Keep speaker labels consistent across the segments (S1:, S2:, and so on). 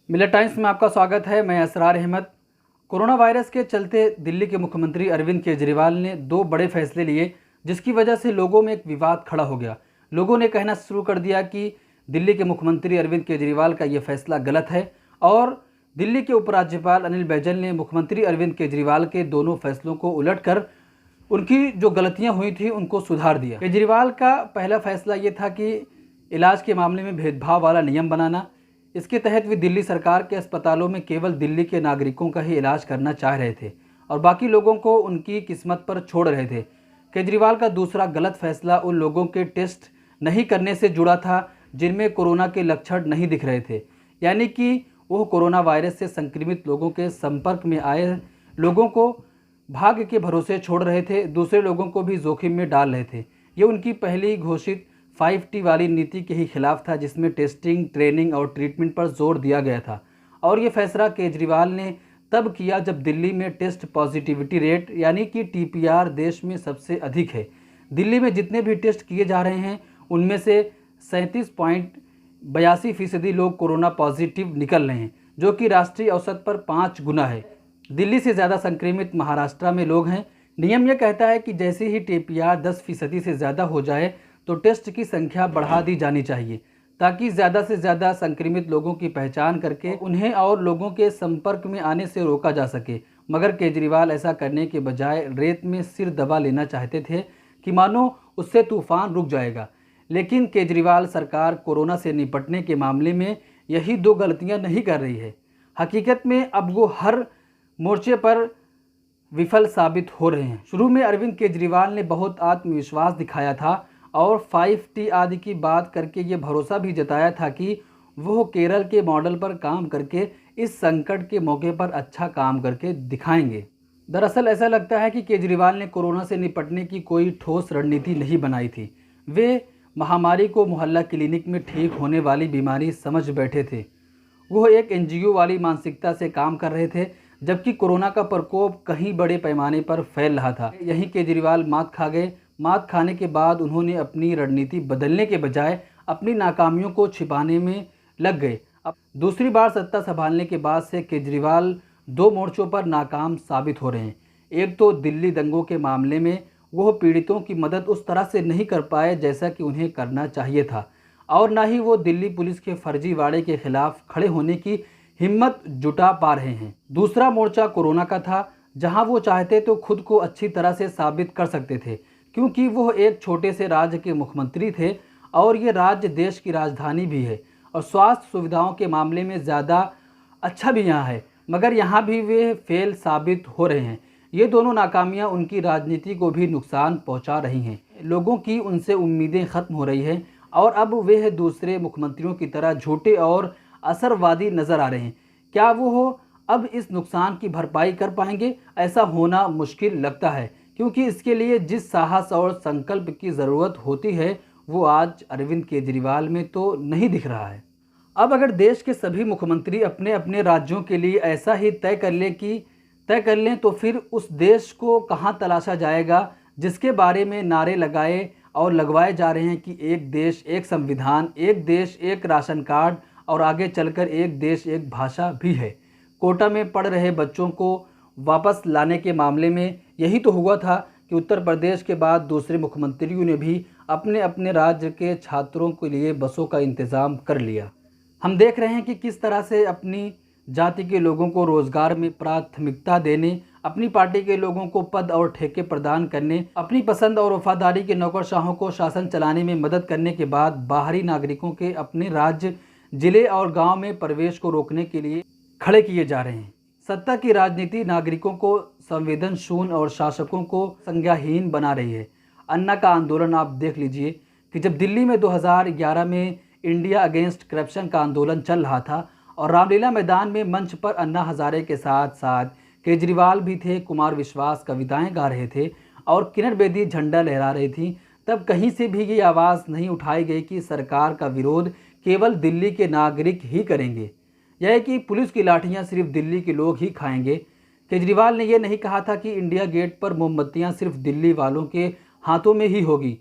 S1: Miller times में आपका स्वागत है। मैं असरार अहमद। कोरोना वायरस के चलते दिल्ली के मुख्यमंत्री अरविंद केजरीवाल ने 2 बड़े फैसले लिए, जिसकी वजह से लोगों में एक विवाद खड़ा हो गया। लोगों ने कहना शुरू कर दिया कि दिल्ली के मुख्यमंत्री अरविंद केजरीवाल का ये फैसला गलत है और दिल्ली के उपराज्यपाल अनिल बैजल ने मुख्यमंत्री अरविंद केजरीवाल के दोनों फैसलों को उलटकर उनकी जो गलतियां हुई थी उनको सुधार दिया। केजरीवाल का पहला फैसला ये था कि इलाज के मामले में भेदभाव वाला नियम बनाना। इसके तहत वे दिल्ली सरकार के अस्पतालों में केवल दिल्ली के नागरिकों का ही इलाज करना चाह रहे थे और बाकी लोगों को उनकी किस्मत पर छोड़ रहे थे। केजरीवाल का दूसरा गलत फैसला उन लोगों के टेस्ट नहीं करने से जुड़ा था जिनमें कोरोना के लक्षण नहीं दिख रहे थे, यानी कि वो कोरोना वायरस से संक्रमित लोगों के संपर्क में आए लोगों को भाग्य के भरोसे छोड़ रहे थे, दूसरे लोगों को भी जोखिम में डाल रहे थे। ये उनकी पहली घोषित 5T वाली नीति के ही खिलाफ था, जिसमें टेस्टिंग, ट्रेनिंग और ट्रीटमेंट पर जोर दिया गया था। और ये फैसला केजरीवाल ने तब किया जब दिल्ली में टेस्ट पॉजिटिविटी रेट यानी कि TPR देश में सबसे अधिक है। दिल्ली में जितने भी टेस्ट किए जा रहे हैं उनमें से 37.82% लोग कोरोना पॉजिटिव निकल रहे हैं, जो कि राष्ट्रीय औसत पर 5 गुना है। दिल्ली से ज़्यादा संक्रमित महाराष्ट्र में लोग हैं। नियम यह कहता है कि जैसे ही TPR 10% से ज़्यादा हो जाए तो टेस्ट की संख्या बढ़ा दी जानी चाहिए, ताकि ज़्यादा से ज़्यादा संक्रमित लोगों की पहचान करके उन्हें और लोगों के संपर्क में आने से रोका जा सके। मगर केजरीवाल ऐसा करने के बजाय रेत में सिर दबा लेना चाहते थे कि मानो उससे तूफान रुक जाएगा। लेकिन केजरीवाल सरकार कोरोना से निपटने के मामले में यही 2 गलतियां नहीं कर रही है। हकीकत में अब वो हर मोर्चे पर विफल साबित हो रहे हैं। शुरू में अरविंद केजरीवाल ने बहुत आत्मविश्वास दिखाया था और 5T आदि की बात करके ये भरोसा भी जताया था कि वो केरल के मॉडल पर काम करके इस संकट के मौके पर अच्छा काम करके दिखाएंगे। दरअसल ऐसा लगता है कि केजरीवाल ने कोरोना से निपटने की कोई ठोस रणनीति नहीं बनाई थी। वे महामारी को मोहल्ला क्लिनिक में ठीक होने वाली बीमारी समझ बैठे थे। वो एक NGO वाली मानसिकता से काम कर रहे थे, जबकि कोरोना का प्रकोप कहीं बड़े पैमाने पर फैल रहा था। यहीं केजरीवाल मात खा गए। मात खाने के बाद उन्होंने अपनी रणनीति बदलने के बजाय अपनी नाकामियों को छिपाने में लग गए। अब दूसरी बार सत्ता संभालने के बाद से केजरीवाल 2 मोर्चों पर नाकाम साबित हो रहे हैं। एक तो दिल्ली दंगों के मामले में वो पीड़ितों की मदद उस तरह से नहीं कर पाए जैसा कि उन्हें करना चाहिए था, और ना ही वो दिल्ली पुलिस के फर्जीवाड़े के खिलाफ खड़े होने की हिम्मत जुटा पा रहे हैं। दूसरा मोर्चा कोरोना का था, जहां वो चाहते तो खुद को अच्छी तरह से साबित कर सकते थे, क्योंकि वो एक छोटे से राज्य के मुख्यमंत्री थे और ये राज्य देश की राजधानी भी है और स्वास्थ्य सुविधाओं के मामले में ज़्यादा अच्छा भी यहाँ है। मगर यहाँ भी वे फेल साबित हो रहे हैं। ये दोनों नाकामियाँ उनकी राजनीति को भी नुकसान पहुँचा रही हैं। लोगों की उनसे उम्मीदें ख़त्म हो रही हैं और अब वे दूसरे मुख्यमंत्रियों की तरह झूठे और असरवादी नज़र आ रहे हैं। क्या वो अब इस नुकसान की भरपाई कर पाएंगे? ऐसा होना मुश्किल लगता है, क्योंकि इसके लिए जिस साहस और संकल्प की ज़रूरत होती है वो आज अरविंद केजरीवाल में तो नहीं दिख रहा है। अब अगर देश के सभी मुख्यमंत्री अपने अपने राज्यों के लिए ऐसा ही तय कर लें तो फिर उस देश को कहाँ तलाशा जाएगा जिसके बारे में नारे लगाए और लगवाए जा रहे हैं कि एक देश एक संविधान, एक देश एक राशन कार्ड और आगे चलकर एक देश एक भाषा भी है। कोटा में पढ़ रहे बच्चों को वापस लाने के मामले में यही तो हुआ था कि उत्तर प्रदेश के बाद दूसरे मुख्यमंत्रियों ने भी अपने अपने राज्य के छात्रों के लिए बसों का इंतज़ाम कर लिया। हम देख रहे हैं कि किस तरह से अपनी जाति के लोगों को रोज़गार में प्राथमिकता देने, अपनी पार्टी के लोगों को पद और ठेके प्रदान करने, अपनी पसंद और वफादारी के नौकरशाहों को शासन चलाने में मदद करने के बाद बाहरी नागरिकों के अपने राज्य, जिले और गाँव में प्रवेश को रोकने के लिए खड़े किए जा रहे हैं। सत्ता की राजनीति नागरिकों को संवेदनशून्य और शासकों को संज्ञाहीन बना रही है। अन्ना का आंदोलन आप देख लीजिए कि जब दिल्ली में 2011 में इंडिया अगेंस्ट करप्शन का आंदोलन चल रहा था और रामलीला मैदान में मंच पर अन्ना हजारे के साथ साथ केजरीवाल भी थे, कुमार विश्वास कविताएं गा रहे थे और किरण बेदी झंडा लहरा रही थी, तब कहीं से भी ये आवाज़ नहीं उठाई गई कि सरकार का विरोध केवल दिल्ली के नागरिक ही करेंगे, यह कि पुलिस की लाठियां सिर्फ दिल्ली के लोग ही खाएंगे। केजरीवाल ने यह नहीं कहा था कि इंडिया गेट पर मोमबत्तियां सिर्फ दिल्ली वालों के हाथों में ही होगी,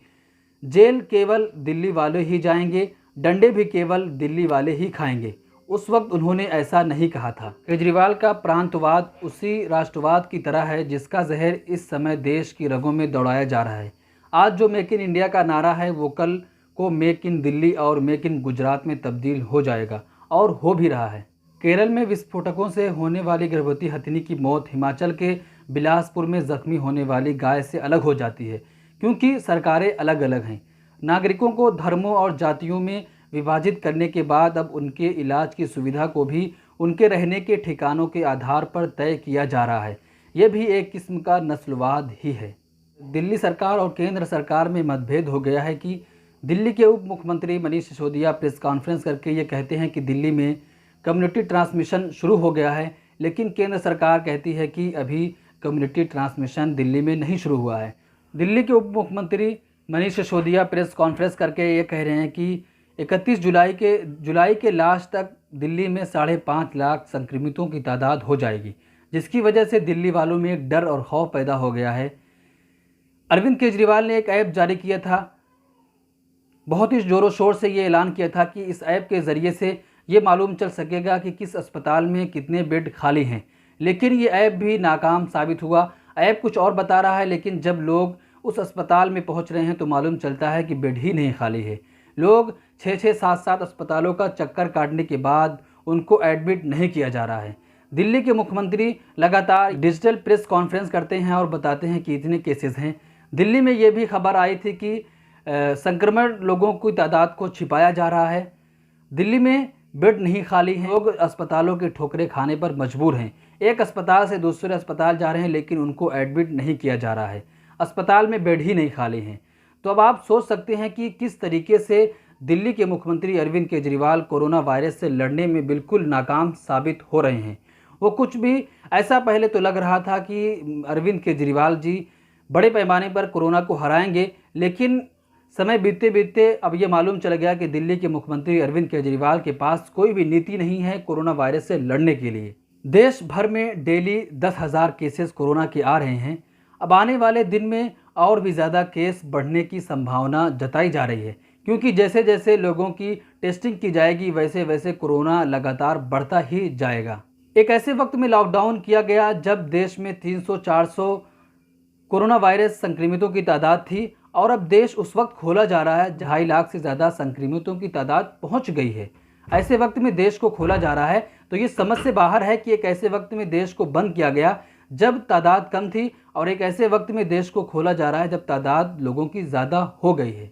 S1: जेल केवल दिल्ली वाले ही जाएंगे, डंडे भी केवल दिल्ली वाले ही खाएंगे। उस वक्त उन्होंने ऐसा नहीं कहा था। केजरीवाल का प्रांतवाद उसी राष्ट्रवाद की तरह है जिसका जहर इस समय देश की रगों में दौड़ाया जा रहा है। आज जो मेक इन इंडिया का नारा है वो कल को मेक इन दिल्ली और मेक इन गुजरात में तब्दील हो जाएगा और हो भी रहा है। केरल में विस्फोटकों से होने वाली गर्भवती हथिनी की मौत हिमाचल के बिलासपुर में जख्मी होने वाली गाय से अलग हो जाती है, क्योंकि सरकारें अलग अलग हैं। नागरिकों को धर्मों और जातियों में विभाजित करने के बाद अब उनके इलाज की सुविधा को भी उनके रहने के ठिकानों के आधार पर तय किया जा रहा है। यह भी एक किस्म का नस्लवाद ही है। दिल्ली सरकार और केंद्र सरकार में मतभेद हो गया है कि दिल्ली के उप मुख्यमंत्री मनीष सिसोदिया प्रेस कॉन्फ्रेंस करके ये कहते हैं कि दिल्ली में कम्युनिटी ट्रांसमिशन शुरू हो गया है, लेकिन केंद्र सरकार कहती है कि अभी कम्युनिटी ट्रांसमिशन दिल्ली में नहीं शुरू हुआ है। दिल्ली के उप मुख्यमंत्री मनीष सिसोदिया प्रेस कॉन्फ्रेंस करके ये कह रहे हैं कि 31 जुलाई के लास्ट तक दिल्ली में 5.5 लाख संक्रमितों की तादाद हो जाएगी, जिसकी वजह से दिल्ली वालों में एक डर और खौफ पैदा हो गया है। अरविंद केजरीवाल ने एक ऐप जारी किया था, बहुत ही ज़ोरों शोर से ये ऐलान किया था कि इस ऐप के ज़रिए से ये मालूम चल सकेगा कि किस अस्पताल में कितने बेड खाली हैं, लेकिन ये ऐप भी नाकाम साबित हुआ। ऐप कुछ और बता रहा है, लेकिन जब लोग उस अस्पताल में पहुंच रहे हैं तो मालूम चलता है कि बेड ही नहीं खाली है। लोग 6-6, 7-7 अस्पतालों का चक्कर काटने के बाद उनको एडमिट नहीं किया जा रहा है। दिल्ली के मुख्यमंत्री लगातार डिजिटल प्रेस कॉन्फ्रेंस करते हैं और बताते हैं कि इतने केसेस हैं। दिल्ली में ये भी खबर आई थी कि संक्रमण लोगों की तादाद को छिपाया जा रहा है। दिल्ली में बेड नहीं खाली हैं, लोग अस्पतालों के ठोकरें खाने पर मजबूर हैं। एक अस्पताल से दूसरे अस्पताल जा रहे हैं, लेकिन उनको एडमिट नहीं किया जा रहा है। अस्पताल में बेड ही नहीं खाली हैं। तो अब आप सोच सकते हैं कि किस तरीके से दिल्ली के मुख्यमंत्री अरविंद केजरीवाल कोरोना वायरस से लड़ने में बिल्कुल नाकाम साबित हो रहे हैं। वो कुछ भी ऐसा पहले तो लग रहा था कि अरविंद केजरीवाल जी बड़े पैमाने पर कोरोना को हराएंगे, लेकिन समय बीतते बीतते अब ये मालूम चल गया कि दिल्ली के मुख्यमंत्री अरविंद केजरीवाल के पास कोई भी नीति नहीं है कोरोना वायरस से लड़ने के लिए। देश भर में डेली 10,000 केसेस कोरोना के आ रहे हैं। अब आने वाले दिन में और भी ज़्यादा केस बढ़ने की संभावना जताई जा रही है, क्योंकि जैसे जैसे लोगों की टेस्टिंग की जाएगी वैसे वैसे कोरोना लगातार बढ़ता ही जाएगा। एक ऐसे वक्त में लॉकडाउन किया गया जब देश में 300-400 कोरोना वायरस संक्रमितों की तादाद थी, और अब देश उस वक्त खोला जा रहा है 2.5 लाख से ज़्यादा संक्रमितों की तादाद पहुंच गई है। ऐसे वक्त में देश को खोला जा रहा है तो ये समझ से बाहर है कि एक ऐसे वक्त में देश को बंद किया गया जब तादाद कम थी, और एक ऐसे वक्त में देश को खोला जा रहा है जब तादाद लोगों की ज़्यादा हो गई है।